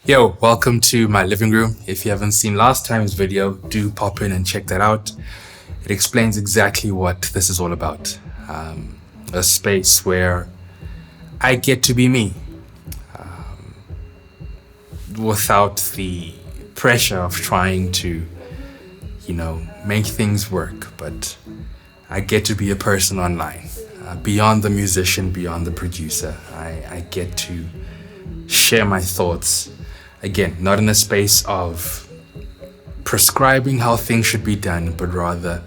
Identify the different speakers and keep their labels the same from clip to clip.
Speaker 1: Yo, welcome to my living room. If you haven't seen last time's video, do pop in and check that out. It explains exactly what this is all about. A space where I get to be me without the pressure of trying to, make things work. But I get to be a person online. Beyond the musician, beyond the producer, I get to share my thoughts. Again, not in a space of prescribing how things should be done, but rather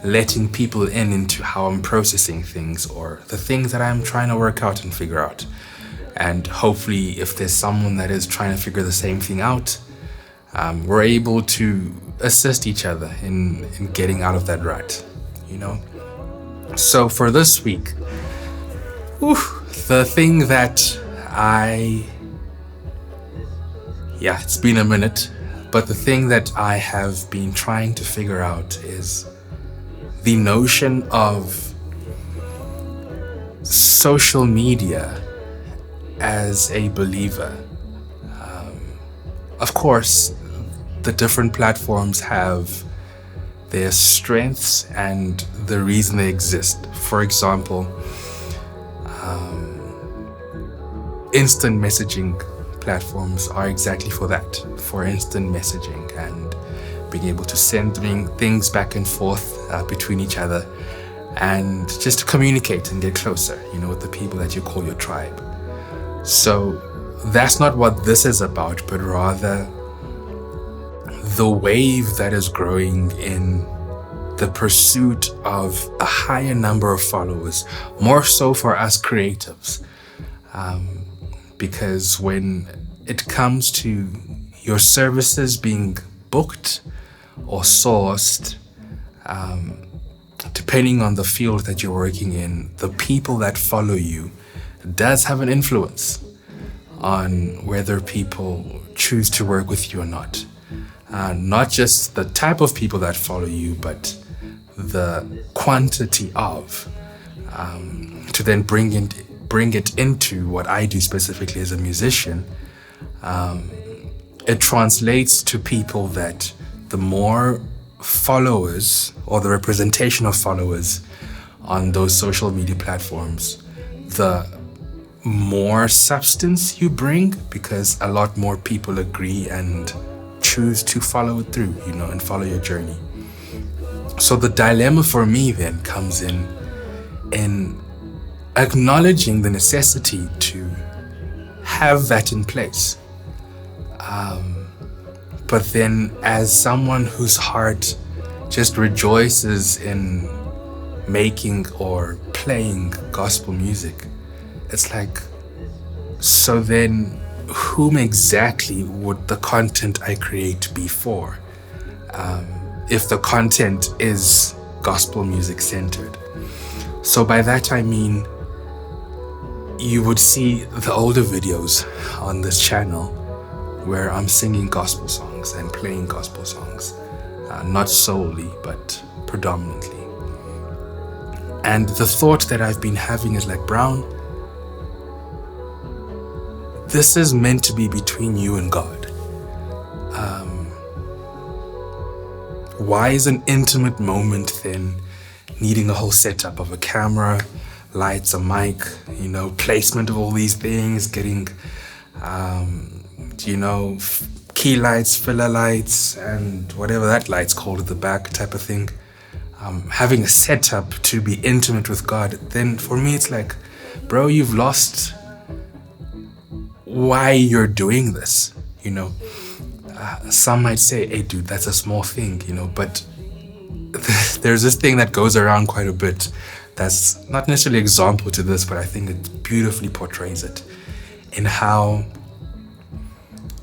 Speaker 1: letting people into how I'm processing things or the things that I'm trying to work out and figure out. And hopefully, if there's someone that is trying to figure the same thing out, we're able to assist each other in getting out of that rut, So for this week, the thing that it's been a minute, but the thing that I have been trying to figure out is the notion of social media as a believer. Of course, the different platforms have their strengths and the reason they exist. For example, instant messaging platforms are exactly for that, for instant messaging and being able to send things back and forth between each other and just to communicate and get closer, with the people that you call your tribe. So that's not what this is about, but rather the wave that is growing in the pursuit of a higher number of followers, more so for us creatives. Because when it comes to your services being booked or sourced, depending on the field that you're working in, the people that follow you does have an influence on whether people choose to work with you or not. Not just the type of people that follow you, but the quantity of, to then bring it into what I do specifically as a musician. It translates to people that the more followers or the representation of followers on those social media platforms, the more substance you bring, because a lot more people agree and choose to follow it through, and follow your journey. So the dilemma for me then comes in acknowledging the necessity to have that in place. But then as someone whose heart just rejoices in making or playing gospel music, it's like, so then whom exactly would the content I create be for? If the content is gospel music centered. So by that I mean, you would see the older videos on this channel where I'm singing gospel songs and playing gospel songs, not solely, but predominantly. And the thought that I've been having is like, Brown, this is meant to be between you and God. Why is an intimate moment then needing a whole setup of a camera, lights, a mic, placement of all these things, getting, key lights, filler lights, and whatever that light's called at the back type of thing. Having a setup to be intimate with God, then for me it's like, bro, you've lost why you're doing this, Some might say, hey dude, that's a small thing, but there's this thing that goes around quite a bit that's not necessarily example to this, but I think it beautifully portrays it in how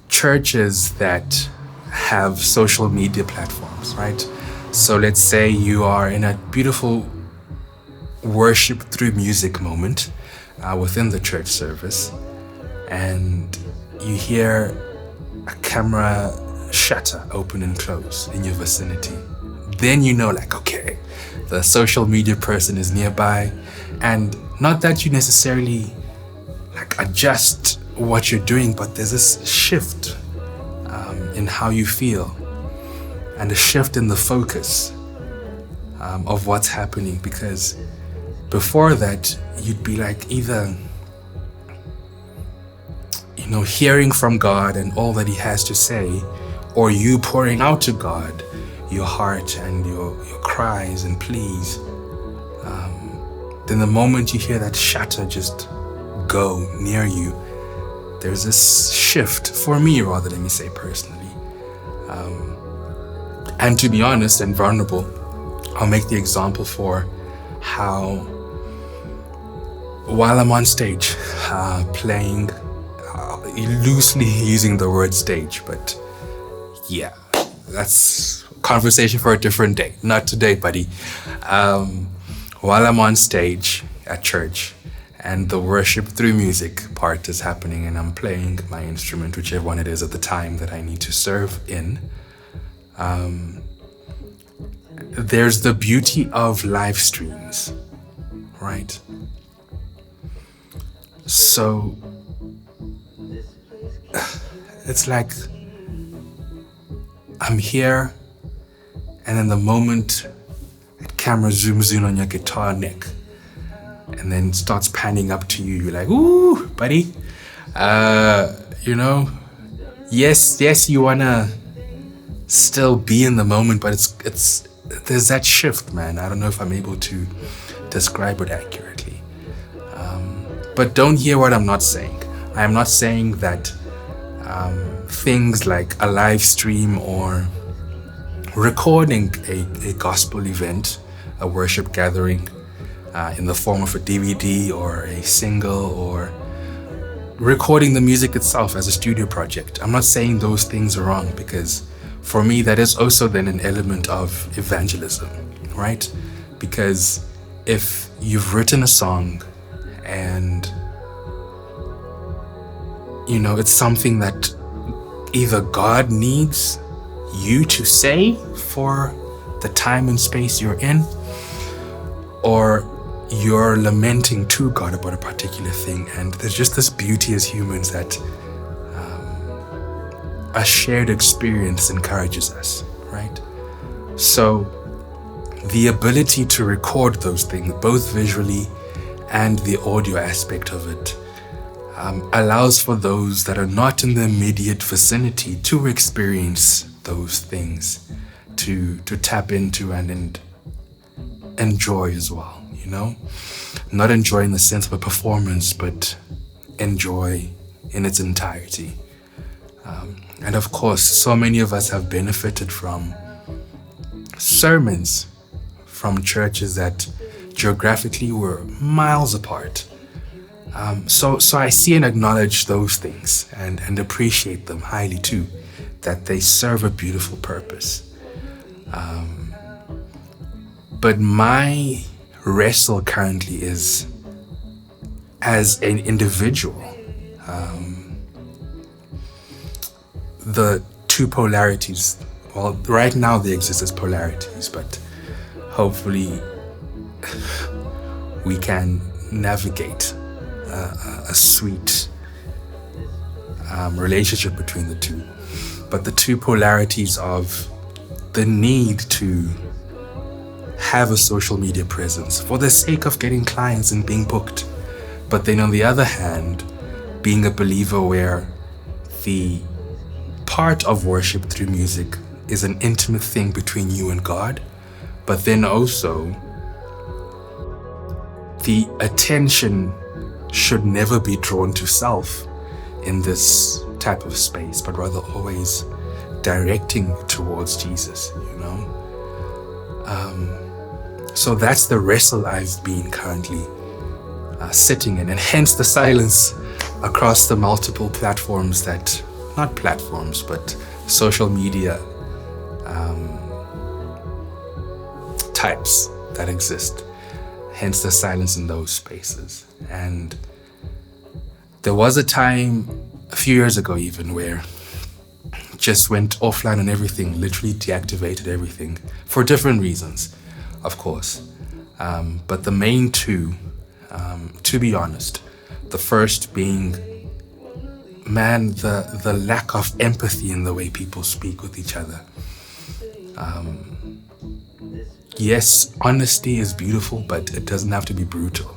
Speaker 1: churches that have social media platforms, right? So let's say you are in a beautiful worship through music moment within the church service, and you hear a camera shutter open and close in your vicinity. Then okay, the social media person is nearby, and not that you necessarily adjust what you're doing, but there's this shift in how you feel and a shift in the focus of what's happening. Because before that, you'd be like either, hearing from God and all that He has to say, or you pouring out to God your heart and your cries and pleas. Then the moment you hear that shutter just go near you, there's this shift, for me rather, let me say personally. And to be honest and vulnerable, I'll make the example for how while I'm on stage playing, loosely using the word stage, but yeah, that's conversation for a different day, not today, buddy. While I'm on stage at church and the worship through music part is happening and I'm playing my instrument, whichever one it is at the time that I need to serve in, there's the beauty of live streams, right? So it's like I'm here, and then the moment that camera zooms in on your guitar neck and then starts panning up to you, you're like, ooh, buddy. Yes, you wanna still be in the moment, but it's there's that shift, man. I don't know if I'm able to describe it accurately. But don't hear what I'm not saying. I am not saying that things like a live stream or recording a gospel event, a worship gathering in the form of a DVD or a single, or recording the music itself as a studio project. I'm not saying those things are wrong, because for me that is also then an element of evangelism, right? Because if you've written a song and it's something that either God needs you to say for the time and space you're in, or you're lamenting to God about a particular thing, and there's just this beauty as humans that a shared experience encourages us, right? So the ability to record those things, both visually and the audio aspect of it, allows for those that are not in the immediate vicinity to experience those things, to tap into and enjoy as well, Not enjoy in the sense of a performance, but enjoy in its entirety. And of course, so many of us have benefited from sermons from churches that geographically were miles apart. So I see and acknowledge those things and appreciate them highly too, that they serve a beautiful purpose. But my wrestle currently is, as an individual, the two polarities. Well, right now they exist as polarities, but hopefully we can navigate a sweet relationship between the two. But the two polarities of the need to have a social media presence for the sake of getting clients and being booked, but then on the other hand, being a believer where the part of worship through music is an intimate thing between you and God, but then also the attention should never be drawn to self in this type of space, but rather always directing towards Jesus, So that's the wrestle I've been currently sitting in, and hence the silence across the multiple platforms not platforms, but social media types that exist. Hence the silence in those spaces. And there was a time a few years ago even where just went offline on everything, literally deactivated everything for different reasons, of course. But the main two, to be honest, the first being man, the lack of empathy in the way people speak with each other. Yes, honesty is beautiful, but it doesn't have to be brutal.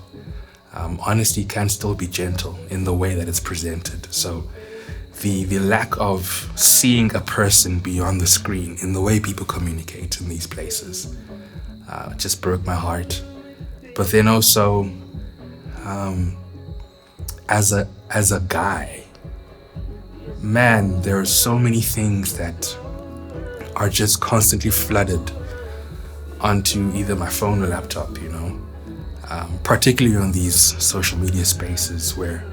Speaker 1: Honesty can still be gentle in the way that it's presented. So the lack of seeing a person beyond the screen in the way people communicate in these places just broke my heart. But then also, as a guy, man, there are so many things that are just constantly flooded onto either my phone or laptop, particularly on these social media spaces where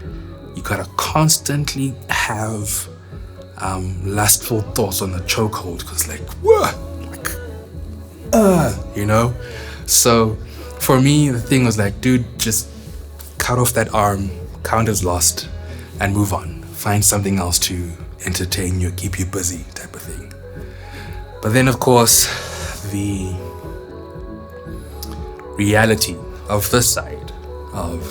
Speaker 1: you gotta constantly have lustful thoughts on the chokehold, because So for me, the thing was like, dude, just cut off that arm, count as lost, and move on. Find something else to entertain you, keep you busy, type of thing. But then, of course, the reality of this side of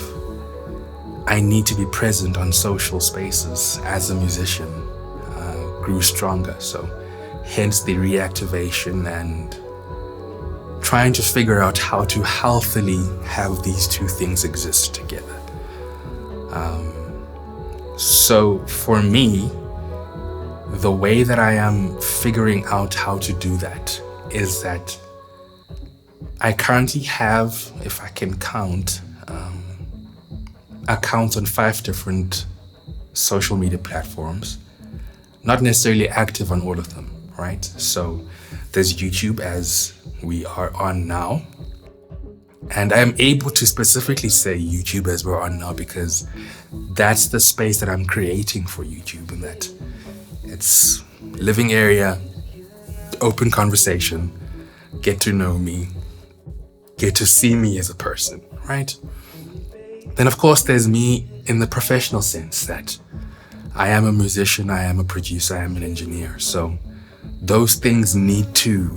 Speaker 1: I need to be present on social spaces as a musician grew stronger. So hence the reactivation and trying to figure out how to healthily have these two things exist together. So for me, the way that I am figuring out how to do that is that I currently have, if I can count, accounts on 5 different social media platforms, not necessarily active on all of them, right? So there's YouTube, as we are on now. And I'm able to specifically say YouTube as we're on now because that's the space that I'm creating for YouTube, and that it's living area, open conversation, get to know me, get to see me as a person, right? Then of course there's me in the professional sense, that I am a musician, I am a producer, I am an engineer. So those things need to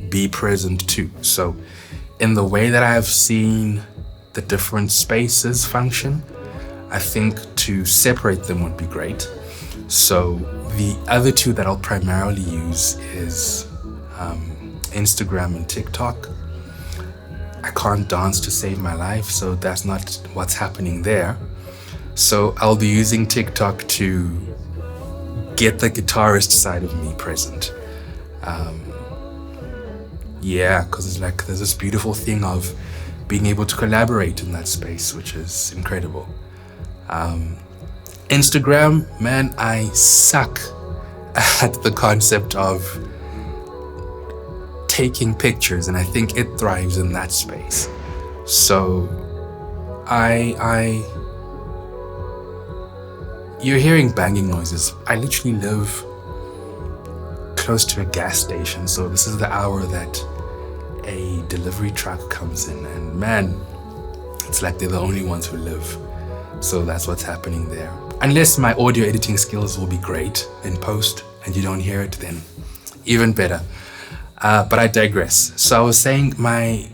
Speaker 1: be present too. So in the way that I have seen the different spaces function, I think to separate them would be great. So the other two that I'll primarily use is Instagram and TikTok. I can't dance to save my life, so that's not what's happening there. So I'll be using TikTok to get the guitarist side of me present. Because it's like there's this beautiful thing of being able to collaborate in that space, which is incredible. Instagram, man, I suck at the concept of taking pictures, and I think it thrives in that space. So you're hearing banging noises. I literally live close to a gas station, so this is the hour that a delivery truck comes in, and man, it's like they're the only ones who live. So that's what's happening there. Unless my audio editing skills will be great in post and you don't hear it, then even better. But I digress. So I was saying my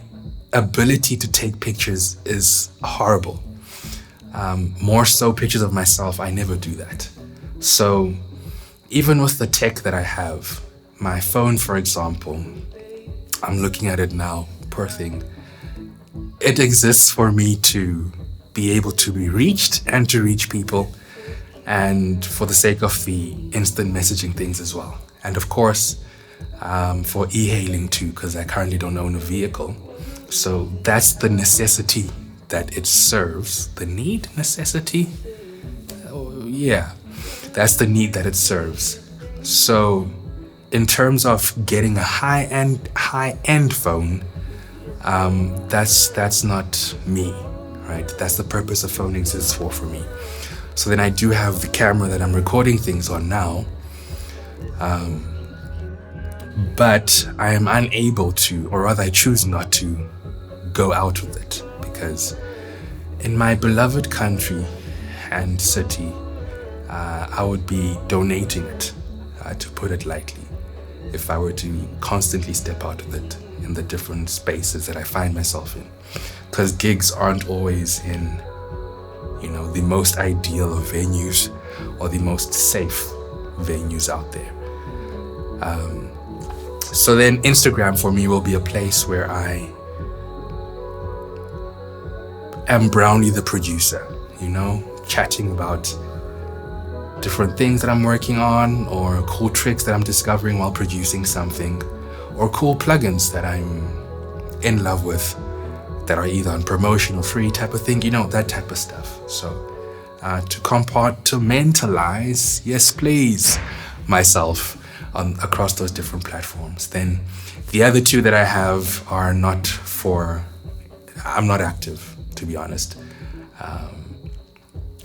Speaker 1: ability to take pictures is horrible. More so pictures of myself, I never do that. So even with the tech that I have, my phone, for example, I'm looking at it now, poor thing. It exists for me to be able to be reached and to reach people, and for the sake of the instant messaging things as well. And of course, for e-hailing too, because I currently don't own a vehicle. So that's the necessity that it serves. The need, necessity? Yeah, that's the need that it serves. So in terms of getting a high-end phone, that's not me, right? That's the purpose a phone exists for me. So then I do have the camera that I'm recording things on now, but I am unable to, or rather I choose not to, go out with it, because in my beloved country and city, I would be donating it, to put it lightly, if I were to constantly step out of it in the different spaces that I find myself in. Because gigs aren't always in, the most ideal of venues. or the most safe venues out there. So then Instagram for me will be a place where I am Brownie the producer, chatting about different things that I'm working on, or cool tricks that I'm discovering while producing something, or cool plugins that I'm in love with that are either on promotion or free type of thing, that type of stuff. So to compartmentalize, yes please, myself across those different platforms. Then the other two that I have are I'm not active, to be honest.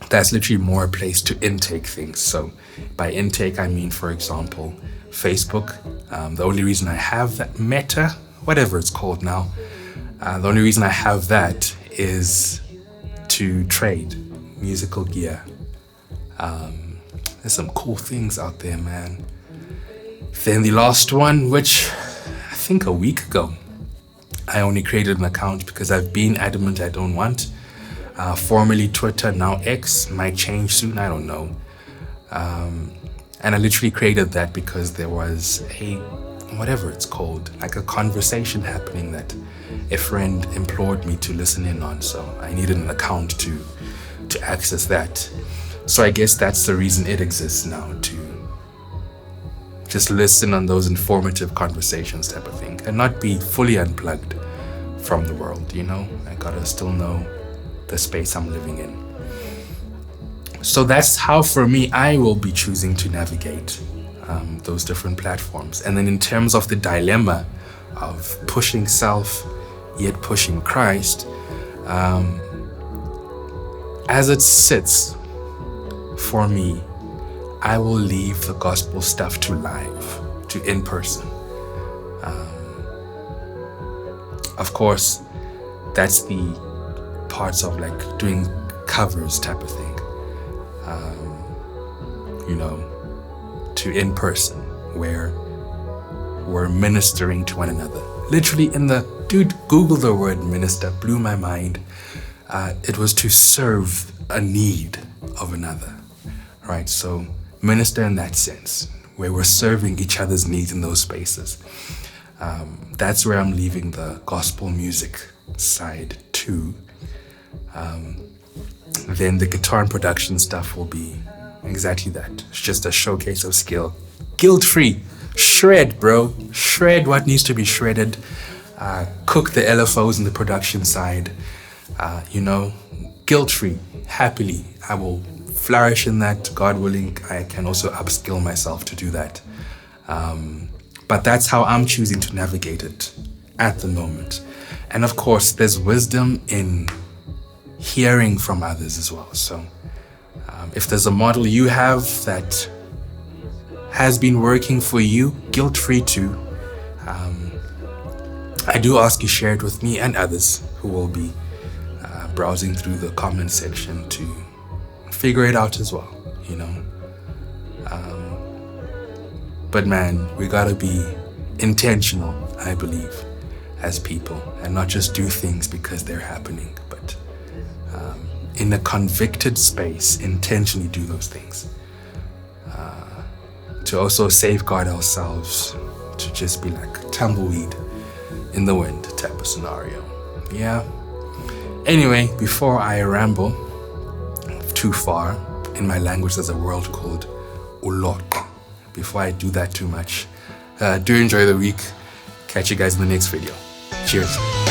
Speaker 1: That's literally more a place to intake things. So by intake, I mean, for example, Facebook. The only reason I have that, Meta, whatever it's called now, the only reason I have that is to trade musical gear. There's some cool things out there, man. Then the last one, which I think a week ago, I only created an account because I've been adamant I don't want. Formerly Twitter, now X, might change soon, I don't know. And I literally created that because there was whatever it's called, like a conversation happening that a friend implored me to listen in on. So I needed an account to access that. So I guess that's the reason it exists now, to just listen on those informative conversations type of thing and not be fully unplugged from the world, I gotta still know the space I'm living in. So that's how, for me, I will be choosing to navigate those different platforms. And then in terms of the dilemma of pushing self yet pushing Christ, as it sits for me, I will leave the gospel stuff to live, to in person. Of course, that's the parts of like doing covers type of thing, to in person, where we're ministering to one another. Literally Google the word minister, blew my mind. It was to serve a need of another, right? So minister in that sense, where we're serving each other's needs in those spaces. That's where I'm leaving the gospel music side to. Then the guitar and production stuff will be exactly that. It's just a showcase of skill. Guilt-free. Shred, bro. Shred what needs to be shredded. Cook the LFOs in the production side. Guilt-free. Happily. I will flourish in that. God willing, I can also upskill myself to do that. But that's how I'm choosing to navigate it at the moment. And of course, there's wisdom in hearing from others as well. So if there's a model you have that has been working for you, guilt-free too, I do ask you share it with me and others who will be browsing through the comment section to figure it out as well, but man, we gotta be intentional, I believe, as people, and not just do things because they're happening, but in a convicted space, intentionally do those things. To also safeguard ourselves, to just be like tumbleweed in the wind type of scenario. Yeah. Anyway, before I ramble too far, in my language there's a word called ulok. Before I do that too much, do enjoy the week. Catch you guys in the next video. Cheers.